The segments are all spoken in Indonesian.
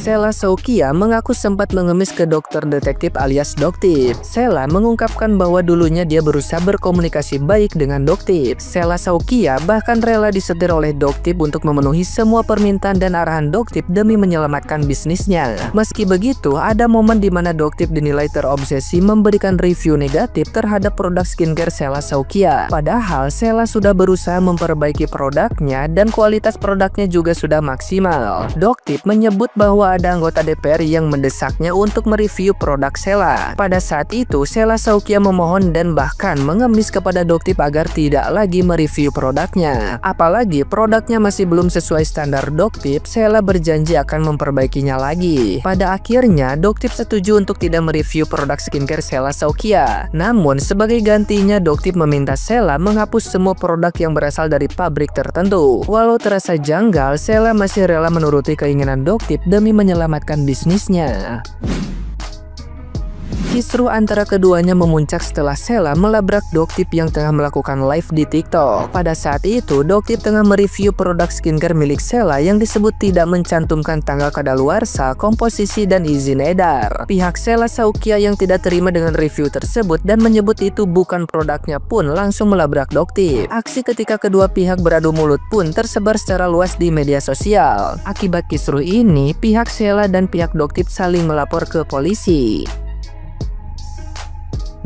Sheila Shaukia mengaku sempat mengemis ke dokter detektif alias Doktip. Sheila mengungkapkan bahwa dulunya dia berusaha berkomunikasi baik dengan Doktip. Sheila Shaukia bahkan rela disetir oleh Doktip untuk memenuhi semua permintaan dan arahan Doktip demi menyelamatkan bisnisnya. Meski begitu, ada momen di mana Doktip dinilai terobsesi memberikan review negatif terhadap produk skincare Sheila Shaukia. Padahal Sheila sudah berusaha memperbaiki produknya dan kualitas produknya juga sudah maksimal. Doktip menyebut bahwa ada anggota DPR yang mendesaknya untuk mereview produk Sheila. Pada saat itu, Sheila Shaukia memohon dan bahkan mengemis kepada Doktip agar tidak lagi mereview produknya. Apalagi produknya masih belum sesuai standar Doktip, Sheila berjanji akan memperbaikinya lagi. Pada akhirnya, Doktip setuju untuk tidak mereview produk skincare Sheila Shaukia. Namun, sebagai gantinya, Doktip meminta Sheila menghapus semua produk yang berasal dari pabrik tertentu. Walau terasa janggal, Sheila masih rela menuruti keinginan Doktip demi menyelamatkan bisnisnya. Kisruh antara keduanya memuncak setelah Sheila melabrak Doktip yang tengah melakukan live di TikTok. Pada saat itu, Doktip tengah mereview produk skincare milik Sheila yang disebut tidak mencantumkan tanggal kadaluarsa, komposisi, dan izin edar. Pihak Sheila Shaukia yang tidak terima dengan review tersebut dan menyebut itu bukan produknya pun langsung melabrak Doktip. Aksi ketika kedua pihak beradu mulut pun tersebar secara luas di media sosial. Akibat kisruh ini, pihak Sheila dan pihak Doktip saling melapor ke polisi.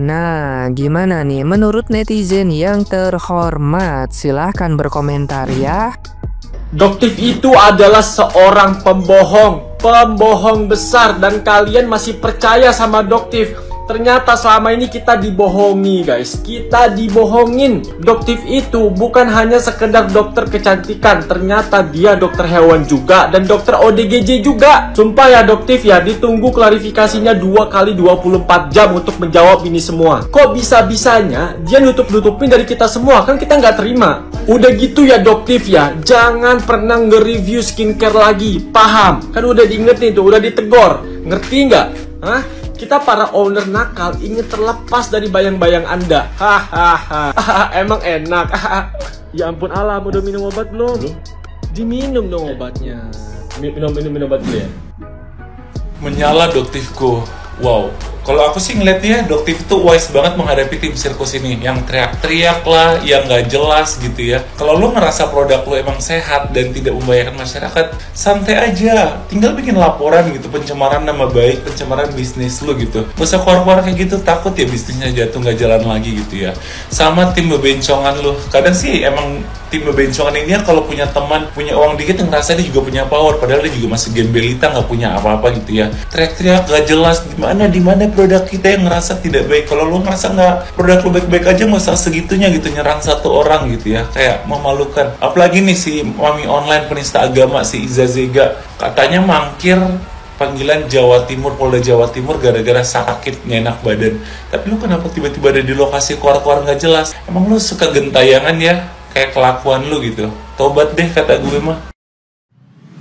Nah, gimana nih menurut netizen yang terhormat? Silahkan berkomentar ya. Doktip itu adalah seorang pembohong besar, dan kalian masih percaya sama Doktip. Ternyata selama ini kita dibohongi guys, kita dibohongin. Doktip itu bukan hanya sekedar dokter kecantikan, ternyata dia dokter hewan juga dan dokter ODGJ juga. Sumpah ya Doktip ya, ditunggu klarifikasinya 2 kali 24 jam untuk menjawab ini semua. Kok bisa-bisanya dia nutup-nutupin dari kita semua, kan kita nggak terima. Udah gitu ya Doktip ya, jangan pernah nge-review skincare lagi, paham? Kan udah diingetin tuh, udah ditegor, ngerti nggak? Hah? Kita para owner nakal ingin terlepas dari bayang-bayang Anda. Hahaha. Emang enak. Ya ampun Alam, udah minum obat belum? Diminum dong obatnya. Minum obat dulu ya. Menyala Doktipku. Wow, kalau aku sih ngeliatnya Doktip itu wise banget menghadapi tim sirkus ini. Yang teriak-teriak lah, yang nggak jelas gitu ya. Kalau lo ngerasa produk lo emang sehat dan tidak membahayakan masyarakat, santai aja. Tinggal bikin laporan gitu, pencemaran nama baik, pencemaran bisnis lo gitu. Gak usah keluar-keluar kayak gitu, takut ya bisnisnya jatuh nggak jalan lagi gitu ya. Sama tim bebencongan lo. Kadang sih emang tim bebencongan ini kan kalau punya teman, punya uang dikit, ngerasa dia juga punya power. Padahal dia juga masih gembelita, nggak punya apa-apa gitu ya. Teriak-teriak gak jelas, di mana produk kita yang ngerasa tidak baik. Kalau lo ngerasa nggak produk lo baik-baik aja, nggak usah segitunya gitu nyerang satu orang gitu ya, kayak memalukan. Apalagi nih si mami online penista agama si Iza Zega, katanya mangkir panggilan Jawa Timur, Polda Jawa Timur gara-gara sakit nggak enak badan. Tapi lo kenapa tiba-tiba ada di lokasi keluar-keluar nggak jelas? Emang lo suka gentayangan ya, kayak kelakuan lo gitu. Tobat deh kata gue mah.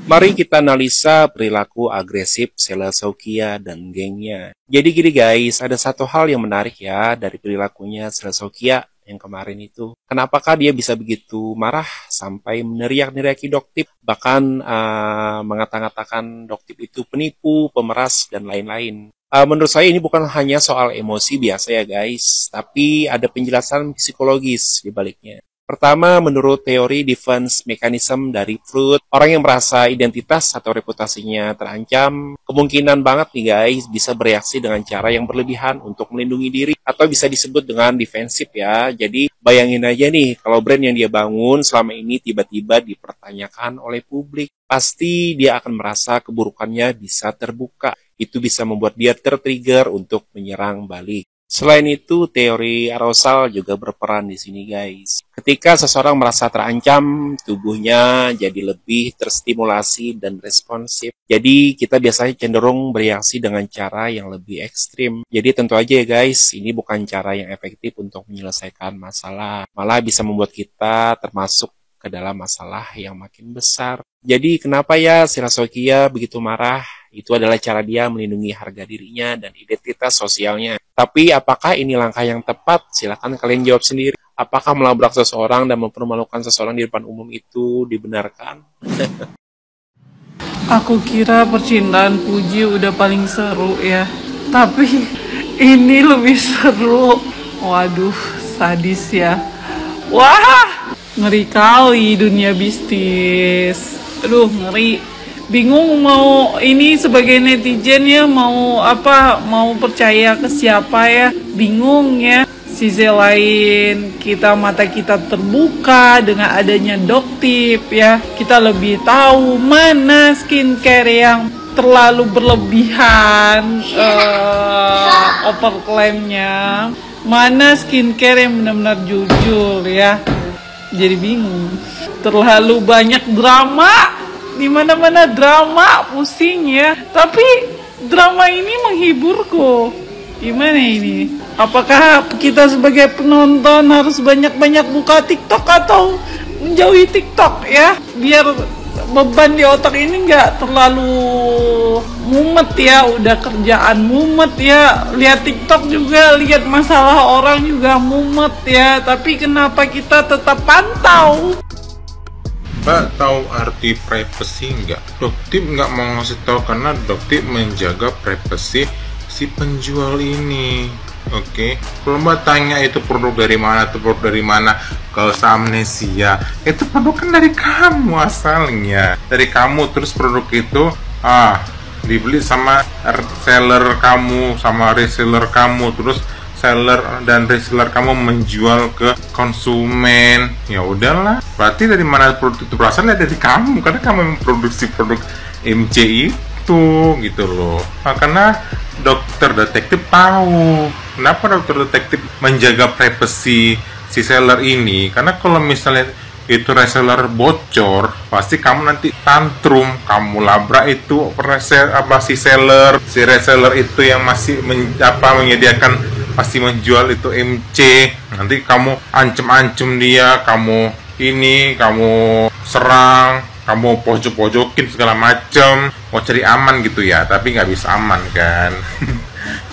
Mari kita analisa perilaku agresif Sheila Shaukia dan gengnya. Jadi gini guys, ada satu hal yang menarik ya dari perilakunya Sheila Shaukia yang kemarin itu. Kenapakah dia bisa begitu marah sampai meneriak-neriaki Doktip, bahkan mengata-ngatakan Doktip itu penipu, pemeras, dan lain-lain. Menurut saya ini bukan hanya soal emosi biasa ya guys, tapi ada penjelasan psikologis di baliknya. Pertama, menurut teori defense mechanism dari Freud, orang yang merasa identitas atau reputasinya terancam, kemungkinan banget nih guys bisa bereaksi dengan cara yang berlebihan untuk melindungi diri, atau bisa disebut dengan defensif ya. Jadi bayangin aja nih, kalau brand yang dia bangun selama ini tiba-tiba dipertanyakan oleh publik, pasti dia akan merasa keburukannya bisa terbuka. Itu bisa membuat dia tertrigger untuk menyerang balik. Selain itu, teori arousal juga berperan di sini guys. Ketika seseorang merasa terancam, tubuhnya jadi lebih terstimulasi dan responsif. Jadi kita biasanya cenderung bereaksi dengan cara yang lebih ekstrim. Jadi tentu aja ya guys, ini bukan cara yang efektif untuk menyelesaikan masalah. Malah bisa membuat kita termasuk ke dalam masalah yang makin besar. Jadi kenapa ya Sheila Shaukia begitu marah? Itu adalah cara dia melindungi harga dirinya dan identitas sosialnya. Tapi apakah ini langkah yang tepat? Silakan kalian jawab sendiri. Apakah melabrak seseorang dan mempermalukan seseorang di depan umum itu dibenarkan? Aku kira percintaan Puji udah paling seru ya, tapi ini lebih seru. Waduh, sadis ya. Wah, ngeri kali dunia bisnis. Aduh, ngeri. Bingung mau ini sebagai netizen ya, mau apa, mau percaya ke siapa ya. Bingung ya. Sisi lain mata kita terbuka dengan adanya Doctip ya, kita lebih tahu mana skincare yang terlalu berlebihan overclaimnya, mana skincare yang benar-benar jujur ya. Jadi bingung, terlalu banyak drama, di mana-mana drama, pusing ya. Tapi drama ini menghibur kok. Gimana ini? Apakah kita sebagai penonton harus banyak-banyak buka TikTok atau menjauhi TikTok ya? Biar beban di otak ini nggak terlalu mumet ya. Udah kerjaan mumet ya. Lihat TikTok juga, lihat masalah orang juga mumet ya. Tapi kenapa kita tetap pantau? Mbak tahu arti privacy nggak? Doctip nggak mau ngasih tahu karena Doctip menjaga privacy si penjual ini. Oke, kalau Mbak tanya itu produk dari mana, itu produk dari mana, kalau amnesia, itu produk kan dari kamu asalnya, dari kamu. Terus produk itu dibeli sama seller kamu, sama reseller kamu, terus seller dan reseller kamu menjual ke konsumen. Ya udahlah, berarti dari mana produk itu berasalnya? Dari kamu, karena kamu memproduksi produk MC itu gitu loh. Nah, karena dokter detektif tahu kenapa dokter detektif menjaga privasi si seller ini, karena kalau misalnya itu reseller bocor, pasti kamu nanti tantrum, kamu labrak itu si reseller itu yang masih menyediakan, masih menjual itu MC. Nanti kamu ancem dia, kamu serang, kamu pojok-pojokin segala macem, mau cari aman gitu ya, tapi nggak bisa aman kan.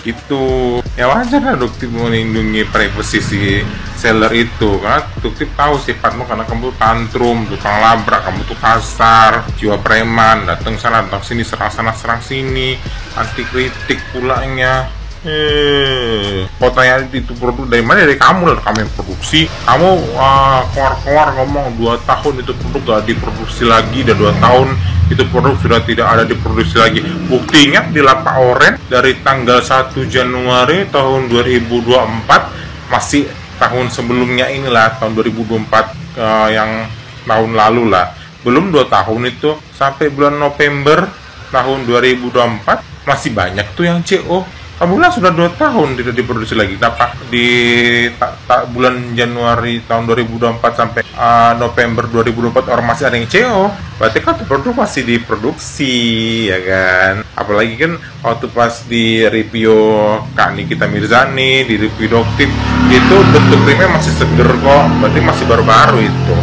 Gitu ya, wajar lah Doctip melindungi privasi si seller itu, karena Doctip tahu sifatmu, karena kamu tantrum, tukang labrak, kamu tuh kasar, jiwa preman, datang sana datang sini, serang sana serang sini, anti kritik pulangnya. Kau tanya itu produk dari mana? Dari kamu lah, kamu yang produksi. Kamu keluar ngomong 2 tahun itu produk gak diproduksi lagi, udah 2 tahun itu produk sudah tidak ada diproduksi lagi. Buktinya di Lapak Oren dari tanggal 1 Januari tahun 2024, masih tahun sebelumnya inilah, tahun 2024 yang tahun lalu lah, belum 2 tahun itu, sampai bulan November tahun 2024 masih banyak tuh yang CO. Alhamdulillah sudah 2 tahun tidak diproduksi lagi. Dapat di bulan Januari tahun 2024 sampai November 2024 orang masih ada yang CO. Berarti kan produk masih diproduksi, ya kan? Apalagi kan waktu pas di review Kak Nikita Mirzani, di review Doctip, itu bentuk krimnya masih seger kok. Berarti masih baru-baru itu.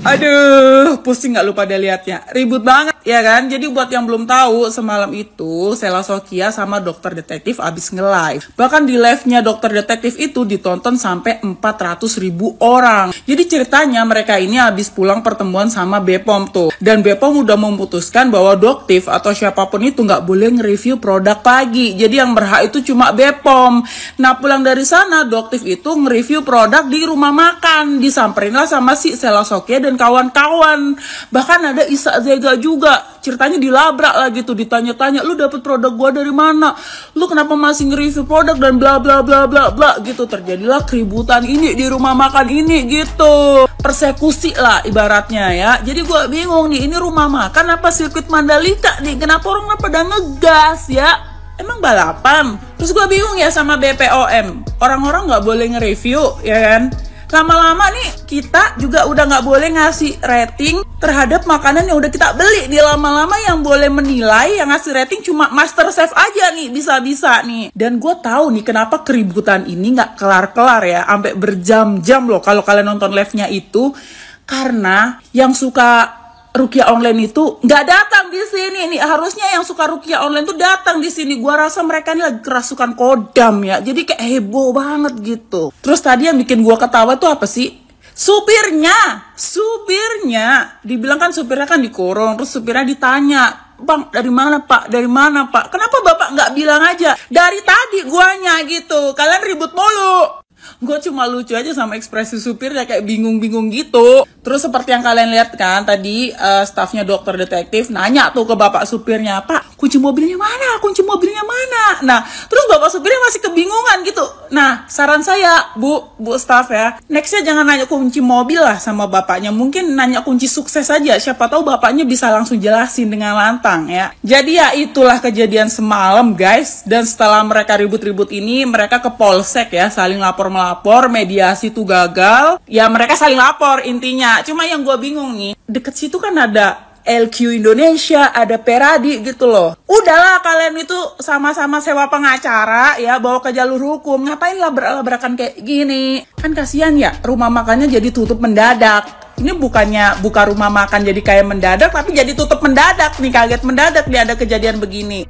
Aduh, pusing gak lu pada liatnya? Ribut banget ya kan? Jadi buat yang belum tahu, semalam itu Sheila Shaukia sama dokter detektif abis nge-live. Bahkan di live-nya dokter detektif itu ditonton sampai 400.000 orang. Jadi ceritanya mereka ini abis pulang pertemuan sama Bepom tuh. Dan Bepom udah memutuskan bahwa Doctip atau siapapun itu gak boleh nge-review produk lagi. Jadi yang berhak itu cuma Bepom. Nah, pulang dari sana Doctip itu nge-review produk di rumah makan. Disamperin lah sama si Sheila Shaukia dan kawan-kawan. Bahkan ada Isa Zega juga, ceritanya dilabrak lah gitu, ditanya-tanya, lu dapet produk gua dari mana, lu kenapa masih nge-review produk, dan bla bla bla bla bla gitu. Terjadilah keributan ini di rumah makan ini gitu, persekusi lah ibaratnya ya. Jadi gua bingung nih, ini rumah makan apa sirkuit Mandalika nih, kenapa orang pada ngegas ya, emang balapan? Terus gua bingung ya sama BPOM, orang-orang nggak boleh nge-review ya kan. Lama-lama nih kita juga udah nggak boleh ngasih rating terhadap makanan yang udah kita beli. Di lama-lama yang boleh menilai, yang ngasih rating cuma MasterChef aja nih, bisa-bisa nih. Dan gue tahu nih kenapa keributan ini nggak kelar-kelar ya, sampai berjam-jam loh kalau kalian nonton live-nya itu. Karena yang suka Ruqyah online itu nggak datang di sini nih. Harusnya yang suka Ruqyah online tuh datang di sini. Gua rasa mereka ini lagi kerasukan kodam ya. Jadi kayak heboh banget gitu. Terus tadi yang bikin gua ketawa tuh apa sih? Supirnya, dibilang kan supirnya kan dikurung, terus supirnya ditanya, "Bang, dari mana Pak? Dari mana Pak? Kenapa Bapak nggak bilang aja? Dari tadi guanya gitu, kalian ribut mulu." Gue cuma lucu aja sama ekspresi supirnya kayak bingung-bingung gitu. Terus seperti yang kalian lihat kan tadi, stafnya dokter detektif nanya tuh ke bapak supirnya, "Pak, kunci mobilnya mana? Kunci mobilnya mana?" Nah, terus bapak supirnya masih kebingungan gitu. Nah, saran saya, Bu staff ya, nextnya jangan nanya kunci mobil lah sama bapaknya. Mungkin nanya kunci sukses aja. Siapa tahu bapaknya bisa langsung jelasin dengan lantang ya. Jadi ya itulah kejadian semalam guys. Dan setelah mereka ribut-ribut ini, mereka ke polsek ya, saling lapor-melapor, mediasi tuh gagal. Ya mereka saling lapor intinya. Cuma yang gue bingung nih, deket situ kan ada LQ Indonesia, ada Peradi gitu loh. Udahlah kalian itu sama-sama sewa pengacara ya, bawa ke jalur hukum. Ngapain labrak-labrakan kayak gini? Kan kasihan ya, rumah makannya jadi tutup mendadak. Ini bukannya buka rumah makan jadi kayak mendadak, tapi jadi tutup mendadak nih, kaget mendadak nih ada kejadian begini.